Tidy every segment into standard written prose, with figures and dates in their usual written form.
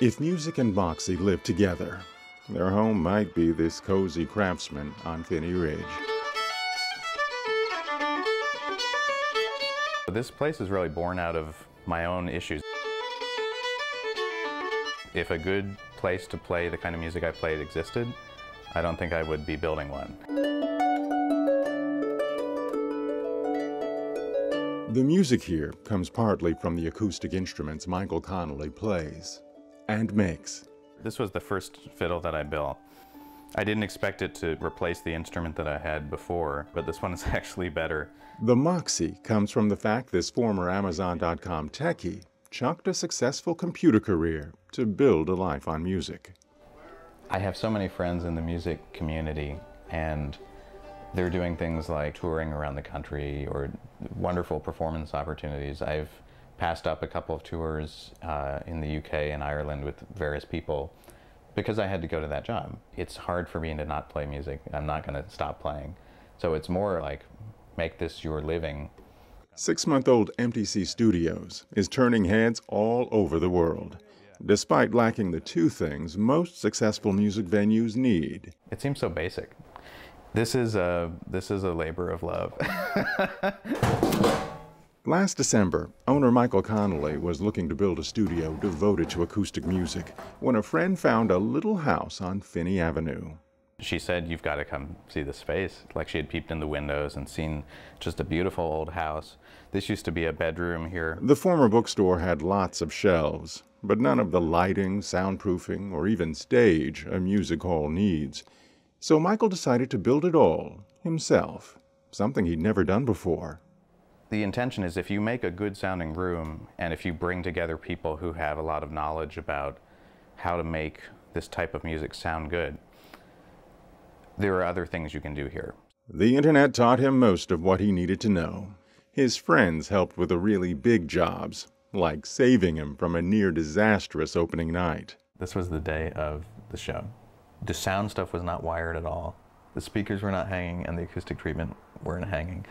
If music and Moxie lived together, their home might be this cozy craftsman on Finney Ridge. This place is really born out of my own issues. If a good place to play the kind of music I played existed, I don't think I would be building one. The music here comes partly from the acoustic instruments Michael Connolly plays and makes. This was the first fiddle that I built. I didn't expect it to replace the instrument that I had before, but this one is actually better. The Moxie comes from the fact this former Amazon.com techie chucked a successful computer career to build a life on music. I have so many friends in the music community, and they're doing things like touring around the country or wonderful performance opportunities. I've passed up a couple of tours in the UK and Ireland with various people because I had to go to that job. It's hard for me to not play music. I'm not going to stop playing. So it's more like, make this your living. 6-month-old MTC Studios is turning heads all over the world, despite lacking the two things most successful music venues need. It seems so basic. This is a labor of love. Last December, owner Michael Connolly was looking to build a studio devoted to acoustic music when a friend found a little house on Finney Avenue. She said, "You've got to come see the space." Like she had peeped in the windows and seen just a beautiful old house. This used to be a bedroom here. The former bookstore had lots of shelves, but none of the lighting, soundproofing, or even stage a music hall needs. So Michael decided to build it all himself, something he'd never done before. The intention is if you make a good sounding room and if you bring together people who have a lot of knowledge about how to make this type of music sound good, there are other things you can do here. The internet taught him most of what he needed to know. His friends helped with the really big jobs, like saving him from a near disastrous opening night. This was the day of the show. The sound stuff was not wired at all. The speakers were not hanging and the acoustic treatment weren't hanging.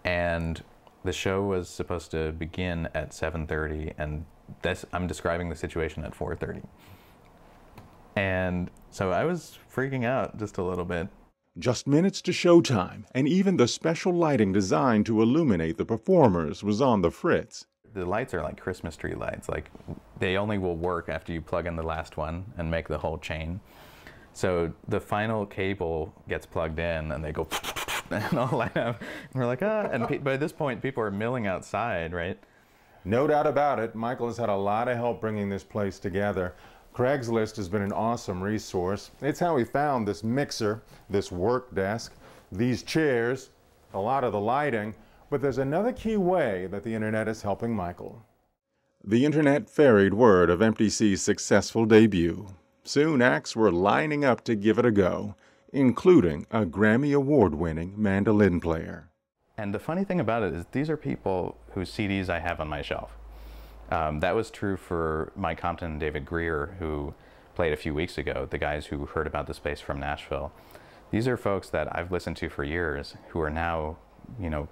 And the show was supposed to begin at 7:30, and I'm describing the situation at 4:30. And so I was freaking out just a little bit. Just minutes to showtime, and even the special lighting designed to illuminate the performers was on the fritz. The lights are like Christmas tree lights. Like, they only will work after you plug in the last one and make the whole chain. So the final cable gets plugged in and they go and all light up. And we're like, ah, and by this point people are milling outside, right? No doubt about it, Michael has had a lot of help bringing this place together. Craigslist has been an awesome resource. It's how he found this mixer, this work desk, these chairs, a lot of the lighting, but there's another key way that the internet is helping Michael. The internet ferried word of MTC's successful debut. Soon acts were lining up to give it a go, including a Grammy Award-winning mandolin player. And the funny thing about it is these are people whose CDs I have on my shelf. That was true for Mike Compton and David Greer, who played a few weeks ago, the guys who heard about the space from Nashville. These are folks that I've listened to for years who are now,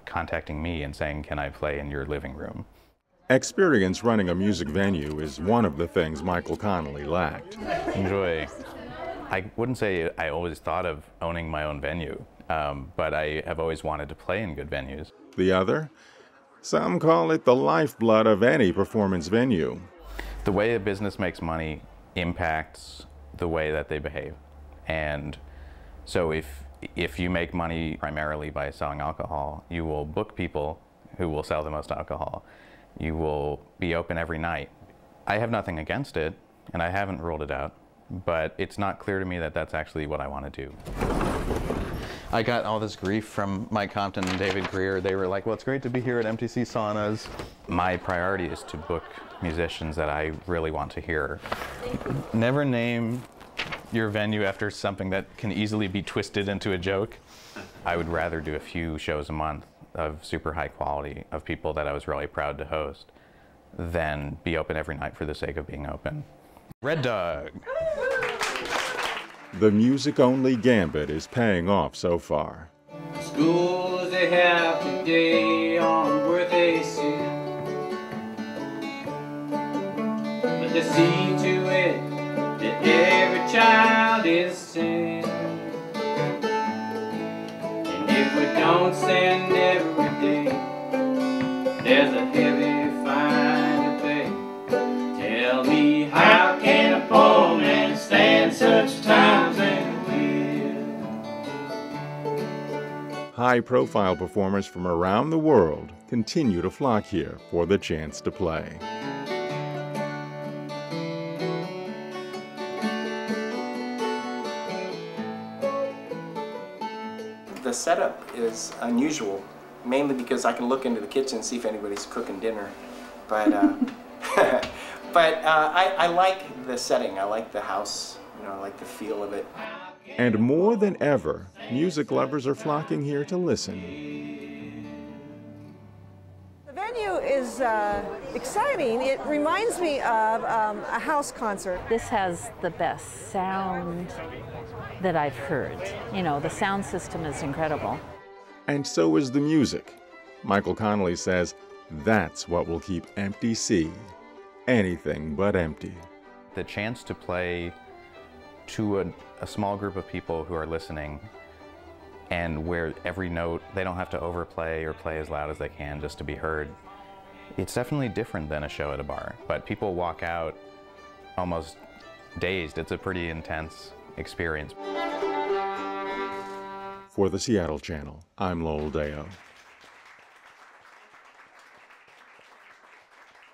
contacting me and saying, "Can I play in your living room?" Experience running a music venue is one of the things Michael Connolly lacked. Enjoy. I wouldn't say I always thought of owning my own venue, but I have always wanted to play in good venues. The other? Some call it the lifeblood of any performance venue. The way a business makes money impacts the way that they behave. And so if you make money primarily by selling alcohol, you will book people who will sell the most alcohol. You will be open every night. I have nothing against it, and I haven't ruled it out, but it's not clear to me that that's actually what I want to do. I got all this grief from Mike Compton and David Greer. They were like, "Well, it's great to be here at MTC Saunas." My priority is to book musicians that I really want to hear. Never name your venue after something that can easily be twisted into a joke. I would rather do a few shows a month of super high quality, of people that I was really proud to host, than be open every night for the sake of being open. Red Dog! The music-only gambit is paying off so far. The schools they have today aren't worth a cent, but to see to it that every child is sent. And if we don't send every day, there's a heavy fine to pay. Tell me, how can a poor man stand such times and will? High-profile performers from around the world continue to flock here for the chance to play. The setup is unusual, mainly because I can look into the kitchen and see if anybody's cooking dinner. But I like the setting. I like the house. You know, I like the feel of it. And more than ever, music lovers are flocking here to listen. The venue is exciting. It reminds me of a house concert. This has the best sound that I've heard. You know, the sound system is incredible. And so is the music. Michael Connolly says that's what will keep Empty C anything but empty. The chance to play to a small group of people who are listening, and where every note, they don't have to overplay or play as loud as they can just to be heard. It's definitely different than a show at a bar, but people walk out almost dazed. It's a pretty intense experience. For the Seattle Channel, I'm Lowell Deo.